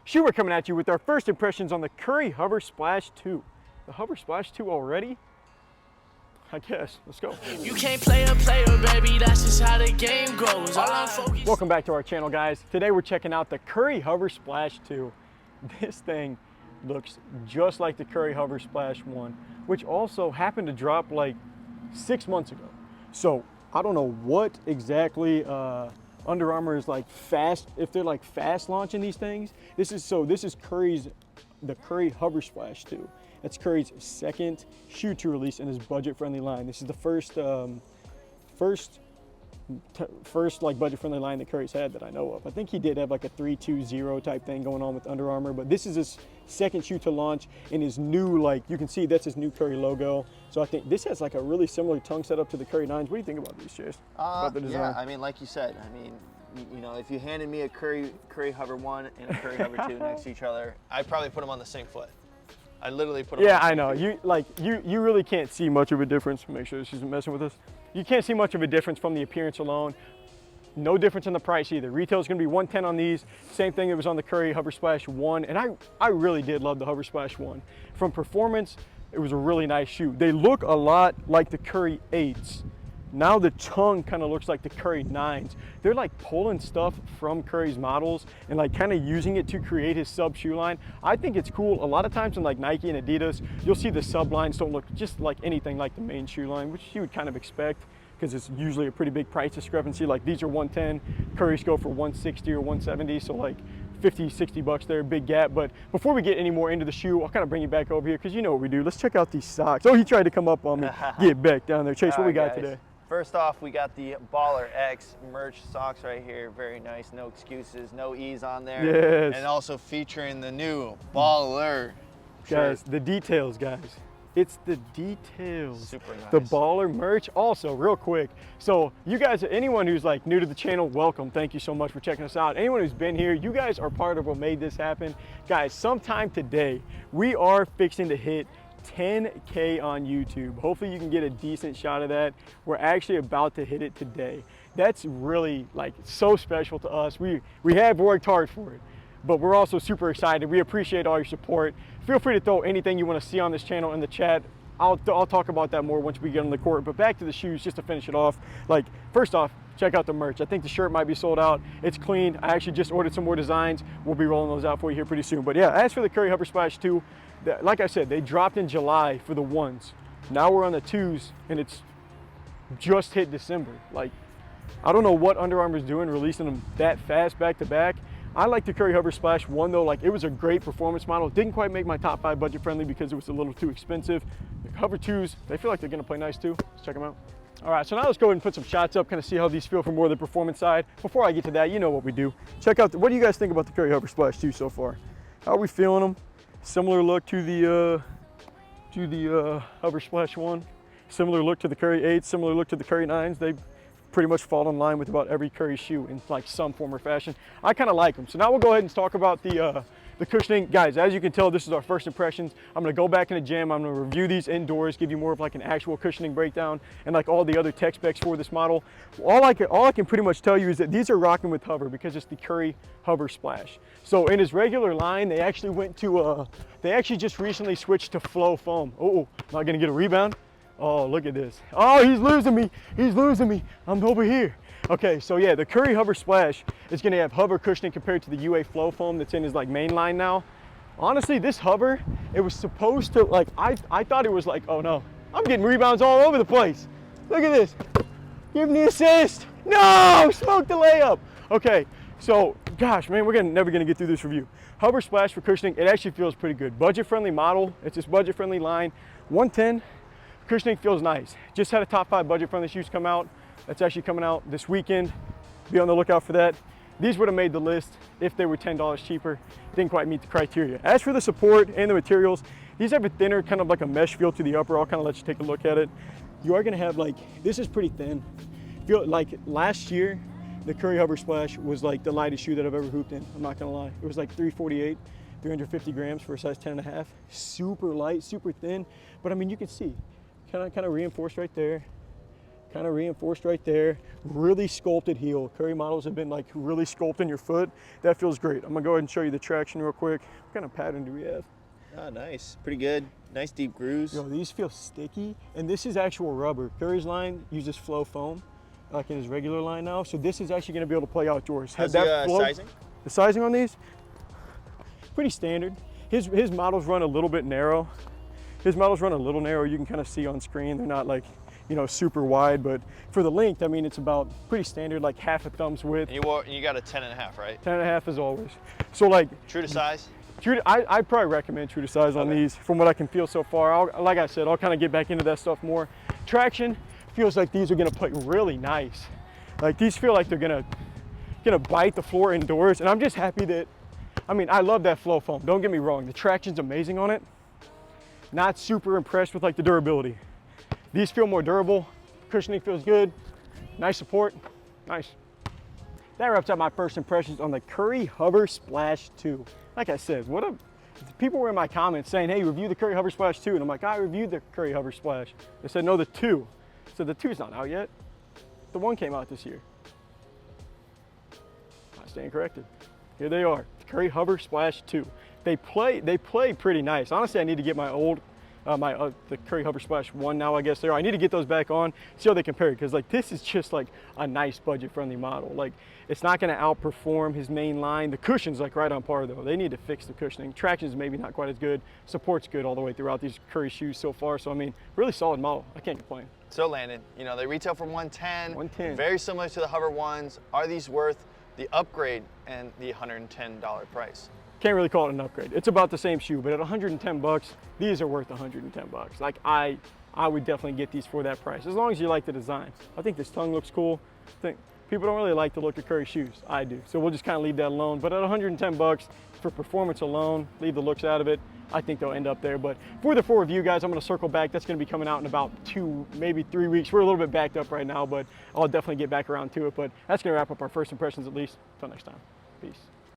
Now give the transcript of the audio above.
shoe, we're coming at you with our first impressions on the Curry HOVR Splash 2. The HOVR Splash 2 already? I guess. Let's go. You can't play a player, baby. That's just how the game goes. Welcome back to our channel, guys. Today we're checking out the Curry HOVR Splash 2. This thing looks just like the Curry HOVR Splash 1, which also happened to drop like 6 months ago. So I don't know what exactly Under Armour is like fast, if they're like fast launching these things. This is the Curry HOVR Splash 2. That's Curry's second shoe to release in his budget-friendly line. This is the first like budget-friendly line that Curry's had that I know of. I think he did have like a 320 type thing going on with Under Armour, but this is his second shoe to launch in his new, like you can see that's his new Curry logo. So I think this has like a really similar tongue setup to the Curry 9s. What do you think about these, Chase? About the design? Yeah, I mean, like you said, I mean, you know, if you handed me a Curry HOVR 1 and a Curry HOVR 2 next to each other, I'd probably put them on the same foot. I literally put them on the same foot. You really can't see much of a difference. Make sure she's messing with us. You can't see much of a difference from the appearance alone. No difference in the price either. Retail is going to be $110 on these. Same thing that was on the Curry HOVR Splash 1. And I really did love the HOVR Splash 1. From performance, it was a really nice shoe. They look a lot like the Curry 8s. Now the tongue kind of looks like the Curry 9s. They're like pulling stuff from Curry's models and like kind of using it to create his sub shoe line. I think it's cool. A lot of times in like Nike and Adidas, you'll see the sub lines don't look just like anything like the main shoe line, which you would kind of expect because it's usually a pretty big price discrepancy. Like these are 110, Curry's go for 160 or 170, so like 50, 60 bucks there, big gap. But before we get any more into the shoe, I'll kind of bring you back over here because you know what we do. Let's check out these socks. Oh, he tried to come up on me. Get back down there. Chase, what we got today? First off, we got the Baller X merch socks right here. Very nice, no excuses, no E's on there. Yes. And also featuring the new Baller shirt. Guys, the details, guys. It's the details. Super nice. The Baller merch. Also, real quick, so you guys, anyone who's like new to the channel, welcome. Thank you so much for checking us out. Anyone who's been here, you guys are part of what made this happen. Guys, sometime today, we are fixing to hit 10K on YouTube. Hopefully you can get a decent shot of that. We're actually about to hit it today. That's really like so special to us. We have worked hard for it, but we're also super excited. We appreciate all your support. Feel free to throw anything you want to see on this channel in the chat. I'll talk about that more once we get on the court. But back to the shoes, just to finish it off. Like, first off, check out the merch. I think the shirt might be sold out. It's clean. I actually just ordered some more designs. We'll be rolling those out for you here pretty soon. But yeah, as for the Curry HOVR Splash 2, like I said, they dropped in July for the 1s. Now we're on the 2s, and it's just hit December. Like, I don't know what Under Armour's doing, releasing them that fast back to back. I like the Curry HOVR Splash 1 though. Like, it was a great performance model. Didn't quite make my top 5 budget friendly because it was a little too expensive. The HOVR 2s, they feel like they're gonna play nice too. Let's check them out. All right, so now let's go ahead and put some shots up, kind of see how these feel from more of the performance side. Before I get to that, you know what we do. Check out, what do you guys think about the Curry HOVR Splash 2 so far? How are we feeling them? Similar look to the HOVR Splash 1. Similar look to the Curry 8s, similar look to the Curry 9s. They pretty much fall in line with about every Curry shoe in like some form or fashion. I kind of like them. So now we'll go ahead and talk about the cushioning. Guys, as you can tell, this is our first impressions. I'm gonna go back in the gym. I'm gonna review these indoors, give you more of like an actual cushioning breakdown and like all the other tech specs for this model. All I can pretty much tell you is that these are rocking with HOVR because it's the Curry HOVR Splash. So in his regular line, they actually went to, they actually just recently switched to Flow Foam. Oh, not gonna get a rebound? Oh, look at this. Oh, he's losing me. He's losing me. I'm over here. Okay, so yeah, the Curry HOVR Splash is gonna have HOVR cushioning compared to the UA Flow Foam that's in his like main line now. Honestly, this HOVR, it was supposed to, like, I thought it was like, oh no, I'm getting rebounds all over the place. Look at this. Give me the assist. No, smoked the layup. Okay, so gosh, man, we're never gonna get through this review. HOVR Splash for cushioning, it actually feels pretty good. Budget-friendly model. It's this budget-friendly line. 110. Cushioning feels nice. Just had a top 5 budget-friendly shoes come out. That's actually coming out this weekend. Be on the lookout for that. These would have made the list if they were $10 cheaper. Didn't quite meet the criteria. As for the support and the materials, these have a thinner, kind of like a mesh feel to the upper. I'll kind of let you take a look at it. You are gonna have like, this is pretty thin. Feel like last year, the Curry HOVR Splash was like the lightest shoe that I've ever hooped in. I'm not gonna lie. It was like 348. 350 grams for a size 10.5. Super light, super thin. But I mean, you can see, kind of reinforced right there. kind of reinforced right there. Really sculpted heel. Curry models have been like really sculpting your foot. That feels great. I'm gonna go ahead and show you the traction real quick. What kind of pattern do we have? Oh, nice. Pretty good. Nice deep grooves. Yo, these feel sticky, and this is actual rubber. Curry's line uses flow foam, like in his regular line now. So this is actually gonna be able to play outdoors. How's the sizing? The sizing on these, pretty standard. His models run a little bit narrow. His models run a little narrow. You can kind of see on screen. They're not like, you know, super wide, but for the length, I mean, it's about pretty standard, like half a thumb's width. And you got a 10.5, right? 10.5 as always. So like. True to size? I'd probably recommend true to size on these from what I can feel so far. Like I said, I'll kind of get back into that stuff more. Traction feels like these are gonna play really nice. Like these feel like they're gonna bite the floor indoors, and I'm just happy that, I mean, I love that flow foam. Don't get me wrong, the traction's amazing on it. Not super impressed with like the durability. These feel more durable. Cushioning feels good. Nice support, nice. That wraps up my first impressions on the Curry HOVR Splash 2. Like I said, people were in my comments saying, hey, review the Curry HOVR Splash 2. And I'm like, I reviewed the Curry HOVR Splash. They said, no, the 2. So the 2's not out yet. The 1 came out this year. I stand corrected. Here they are, the Curry HOVR Splash 2. They play pretty nice. Honestly, I need to get my old, the Curry HOVR Splash 1 now, I guess. I need to get those back on, see how they compare, because like this is just like a nice budget-friendly model. Like it's not going to outperform his main line. The cushion's like right on par though. They need to fix the cushioning. Traction's maybe not quite as good. Support's good all the way throughout these Curry shoes so far. So I mean, really solid model. I can't complain. So Landon, you know, they retail for $110. $110. Very similar to the HOVR 1s. Are these worth the upgrade and the $110 price? Can't really call it an upgrade. It's about the same shoe, but at 110 bucks, these are worth 110 bucks. Like I would definitely get these for that price, as long as you like the design. I think this tongue looks cool. I think people don't really like the look of Curry shoes. I do. So we'll just kind of leave that alone. But at 110 bucks for performance alone, leave the looks out of it, I think they'll end up there. But for the full review, guys, I'm gonna circle back. That's gonna be coming out in about 2, maybe 3 weeks. We're a little bit backed up right now, but I'll definitely get back around to it. But that's gonna wrap up our first impressions at least. Until next time, peace.